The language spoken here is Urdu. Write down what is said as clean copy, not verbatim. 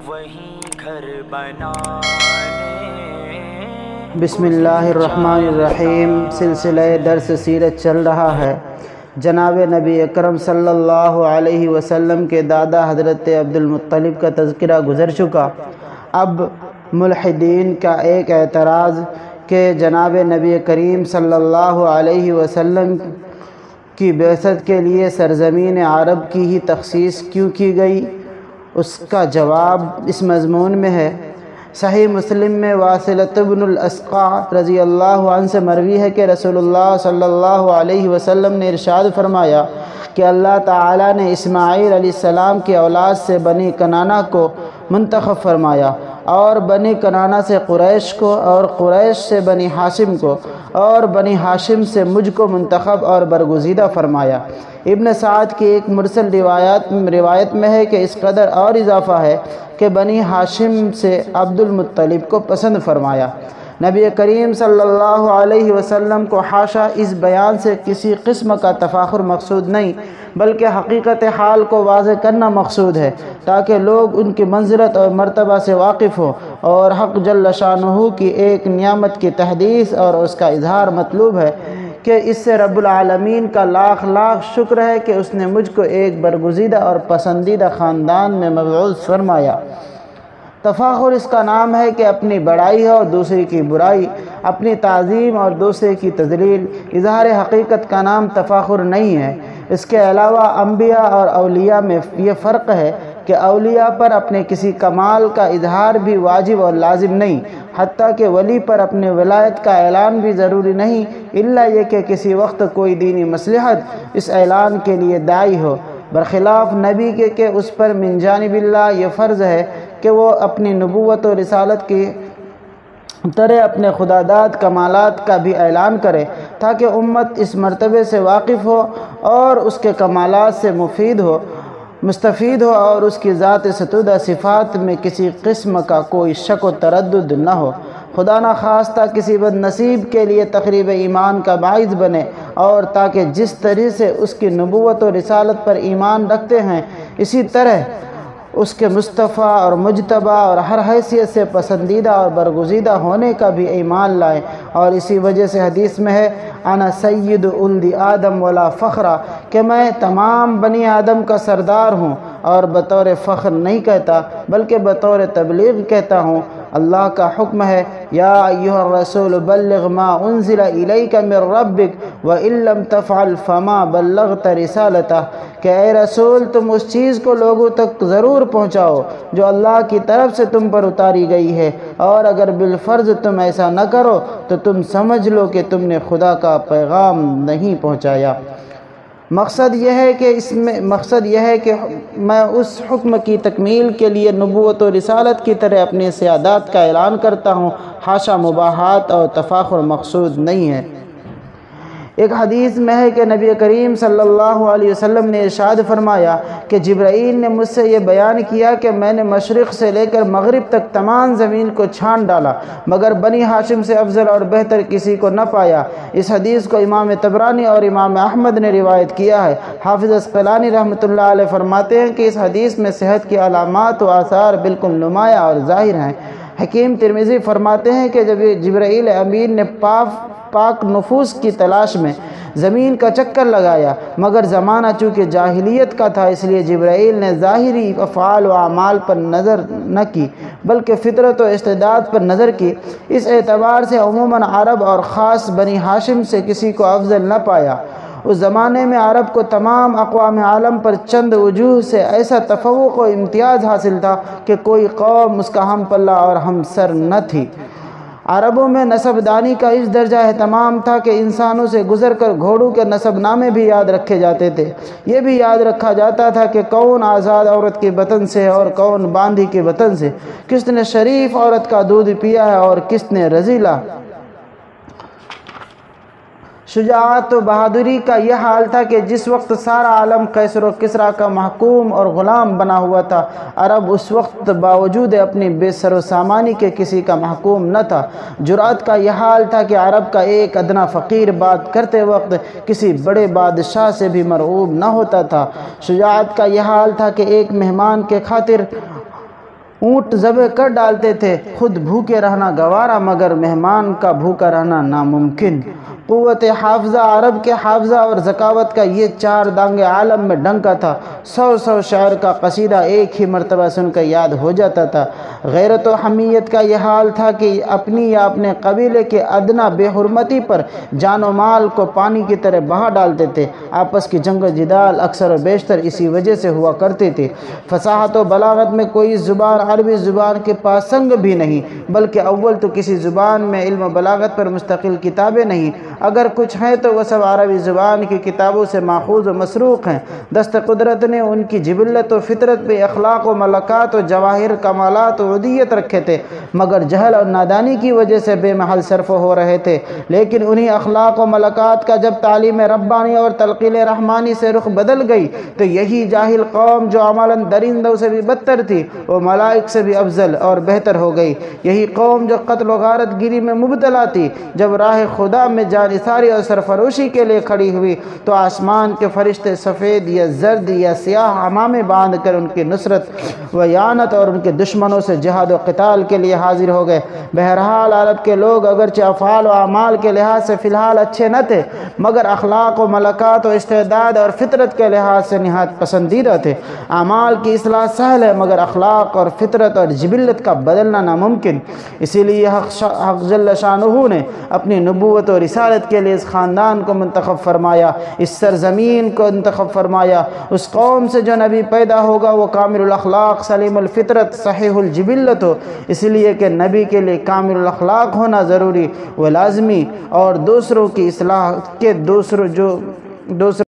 وہیں گھر بنانے۔ بسم اللہ الرحمن الرحیم۔ سلسلہ درس سیرت چل رہا ہے۔ جناب نبی اکرم صلی اللہ علیہ وسلم کے دادا حضرت عبدالمطلب کا تذکرہ گزر چکا۔ اب ملحدین کا ایک اعتراض کہ جناب نبی کریم صلی اللہ علیہ وسلم کی بعثت کے لیے سرزمین عرب کی ہی تخصیص کیوں کی گئی، اس کا جواب اس مضمون میں ہے۔ صحیح مسلم میں واصلۃ بن الاسقع رضی اللہ عنہ سے مروی ہے کہ رسول اللہ صلی اللہ علیہ وسلم نے ارشاد فرمایا کہ اللہ تعالیٰ نے اسماعیل علیہ السلام کی اولاد سے بنی کنانہ کو منتخب فرمایا، اور بنی کنانہ سے قریش کو، اور قریش سے بنی ہاشم کو، اور بنی ہاشم سے مجھ کو منتخب اور برگزیدہ فرمایا۔ ابن سعد کی ایک مرسل روایت میں ہے کہ اس قدر اور اضافہ ہے کہ بنی ہاشم سے عبد المطلب کو پسند فرمایا۔ نبی کریم صلی اللہ علیہ وسلم کو حاشا اس بیان سے کسی قسم کا تفاخر مقصود نہیں، بلکہ حقیقت حال کو واضح کرنا مقصود ہے، تاکہ لوگ ان کی منزلت اور مرتبہ سے واقف ہوں، اور حق جل شانہ کی ایک نعمت کی تحدیث اور اس کا اظہار مطلوب ہے کہ اس سے رب العالمین کا لاکھ لاکھ شکر ہے کہ اس نے مجھ کو ایک برگزیدہ اور پسندیدہ خاندان میں مبعوث فرمایا۔ تفاخر اس کا نام ہے کہ اپنی بڑائی اور دوسرے کی برائی، اپنی تعظیم اور دوسرے کی تذلیل۔ اظہار حقیقت کا نام تفاخر نہیں ہے۔ اس کے علاوہ انبیاء اور اولیاء میں یہ فرق ہے کہ اولیاء پر اپنے کسی کمال کا اظہار بھی واجب اور لازم نہیں، حتیٰ کہ ولی پر اپنے ولایت کا اعلان بھی ضروری نہیں، الا یہ کہ کسی وقت کوئی دینی مصلحت اس اعلان کے لیے داعی ہو، برخلاف نبی کے کہ اس پر من جانب اللہ یہ فرض ہے کہ وہ اپنی نبوت و رسالت کی طرح اپنے خداداد کمالات کا بھی اعلان کرے، تاکہ امت اس مرتبے سے واقف ہو اور اس کے کمالات سے مستفید ہو، اور اس کی ذات ستودہ صفات میں کسی قسم کا کوئی شک و تردد نہ ہو۔ خدا نخواستہ کسی بد نصیب کے لیے تقریب ایمان کا باعث بنے، اور تاکہ جس طرح سے اس کی نبوت و رسالت پر ایمان رکھتے ہیں، اسی طرح اس کے مصطفیٰ اور مجتبی اور ہر حیثیت سے پسندیدہ اور برگزیدہ ہونے کا بھی ایمان لائیں۔ اور اسی وجہ سے حدیث میں ہے انا سید ولد آدم ولا فخرا، کہ میں تمام بنی آدم کا سردار ہوں، اور بطور فخر نہیں کہتا بلکہ بطور تبلیغ کہتا ہوں۔ اللہ کا حکم ہے یا ایھا الرسول بلغ ما انزل الیک من ربک وان لم تفعل فما بلغت رسالتہ، کہ اے رسول تم اس چیز کو لوگوں تک ضرور پہنچاؤ جو اللہ کی طرف سے تم پر اتاری گئی ہے، اور اگر بالفرض تم ایسا نہ کرو تو تم سمجھ لو کہ تم نے خدا کا پیغام نہیں پہنچایا۔ مقصد یہ ہے کہ میں اس حکم کی تکمیل کے لیے نبوت و رسالت کی طرح اپنی سیادات کا اعلان کرتا ہوں، حاشا مباحات اور تفاخر مقصود نہیں ہے۔ ایک حدیث میں ہے کہ نبی کریم صلی اللہ علیہ وسلم نے ارشاد فرمایا کہ جبرائیل نے مجھ سے یہ بیان کیا کہ میں نے مشرق سے لے کر مغرب تک تمام زمین کو چھان ڈالا، مگر بنی ہاشم سے افضل اور بہتر کسی کو نہ پایا۔ اس حدیث کو امام طبرانی اور امام احمد نے روایت کیا ہے۔ حافظ عسقلانی رحمۃ اللہ علیہ فرماتے ہیں کہ اس حدیث میں صحت کی علامات و آثار بالکل نمایاں اور ظاہر ہیں۔ حکیم ترمذی فرماتے ہیں کہ جب جبرائیل امین نے پاک نفوس کی تلاش میں زمین کا چکر لگایا، مگر زمانہ چونکہ جاہلیت کا تھا، اس لیے جبرائیل نے ظاہری افعال و اعمال پر نظر نہ کی بلکہ فطرت و استعداد پر نظر کی۔ اس اعتبار سے عموماً عرب اور خاص بنی ہاشم سے کسی کو افضل نہ پایا۔ اس زمانے میں عرب کو تمام اقوام عالم پر چند وجوہ سے ایسا تفوق و امتیاز حاصل تھا کہ کوئی قوم اس کا ہم پلہ اور ہم سر نہ تھی۔ عربوں میں نسب دانی کا اس درجہ اہتمام تھا کہ انسانوں سے گزر کر گھوڑوں کے نسب نامے بھی یاد رکھے جاتے تھے۔ یہ بھی یاد رکھا جاتا تھا کہ کون آزاد عورت کے بطن سے ہے اور کون باندھی کے بطن سے، کس نے شریف عورت کا دودھ پیا ہے اور کس نے رذیلہ۔ شجاعت و بہادری کا یہ حال تھا کہ جس وقت سارا عالم قیصر و کسریٰ کا محکوم اور غلام بنا ہوا تھا، عرب اس وقت باوجود اپنی بے سر و سامانی کے کسی کا محکوم نہ تھا۔ جرأت کا یہ حال تھا کہ عرب کا ایک ادنا فقیر بات کرتے وقت کسی بڑے بادشاہ سے بھی مرعوب نہ ہوتا تھا۔ شجاعت کا یہ حال تھا کہ ایک مہمان کے خاطر اونٹ ذبح کر ڈالتے تھے، خود بھوکے رہنا گوارا مگر مہمان کا بھوکا رہنا ناممکن۔ قوت حافظہ، عرب کے حافظہ اور ذکاوت کا یہ چار دانگ عالم میں ڈنکا تھا۔ 100 شاعر کا قصیدہ ایک ہی مرتبہ سن کر یاد ہو جاتا تھا۔ غیرت و حمیت کا یہ حال تھا کہ اپنی یا اپنے قبیلے کے ادنا بے حرمتی پر جان و مال کو پانی کی طرح بہا ڈالتے تھے۔ آپس کی جنگ و جدال اکثر و بیشتر اسی وجہ سے ہوا کرتی تھی۔ فصاحت و بلاغت میں کوئی زبان عربی زبان کے پاسنگ بھی نہیں، بلکہ اول تو کسی زبان میں علم و بلاغت پر مستقل کتابیں نہیں، اگر کچھ ہیں تو وہ سب عربی زبان کی کتابوں سے ماخوذ و مسروق ہیں۔ دست قدرت نے ان کی جبلت و فطرت پہ اخلاق و ملکات و جواہر کمالات و عدیت رکھے تھے، مگر جہل اور نادانی کی وجہ سے بے محل صرف ہو رہے تھے۔ لیکن انہی اخلاق و ملکات کا جب تعلیم ربانی اور تلقین رحمانی سے رخ بدل گئی تو یہی جاہل قوم جو عملاً درندوں سے بھی بدتر تھی وہ ملائک سے بھی افضل اور بہتر ہو گئی۔ یہی قوم جو قتل و غارت گیری میں مبتلا تھی جب راہ خدا میں جان نثاری اور سرفروشی کے لیے کھڑی ہوئی تو آسمان کے فرشتے سفید یا زرد یا سیاہ عمامے باندھ کر ان کی نصرت و اعانت اور ان کے دشمنوں سے جہاد و قتال کے لیے حاضر ہو گئے۔ بہرحال عرب کے لوگ اگرچہ افعال و اعمال کے لحاظ سے فی الحال اچھے نہ تھے، مگر اخلاق و ملکات و استعداد اور فطرت کے لحاظ سے نہایت پسندیدہ تھے۔ اعمال کی اصلاح سہل ہے مگر اخلاق اور فطرت اور جبلت کا بدلنا ناممکن۔ اسی لیے حق جل شانہ نے اپنی نبوت و رسالت کے لیے اس خاندان کو منتخب فرمایا، اس سرزمین کو انتخاب فرمایا۔ اس قوم سے جو نبی پیدا ہوگا وہ کامل الاخلاق، سلیم الفطرت، صحیح الجبلت ہو، اس لیے کہ نبی کے لیے کامل الاخلاق ہونا ضروری و لازمی اور دوسروں کی اصلاح کے دوسروں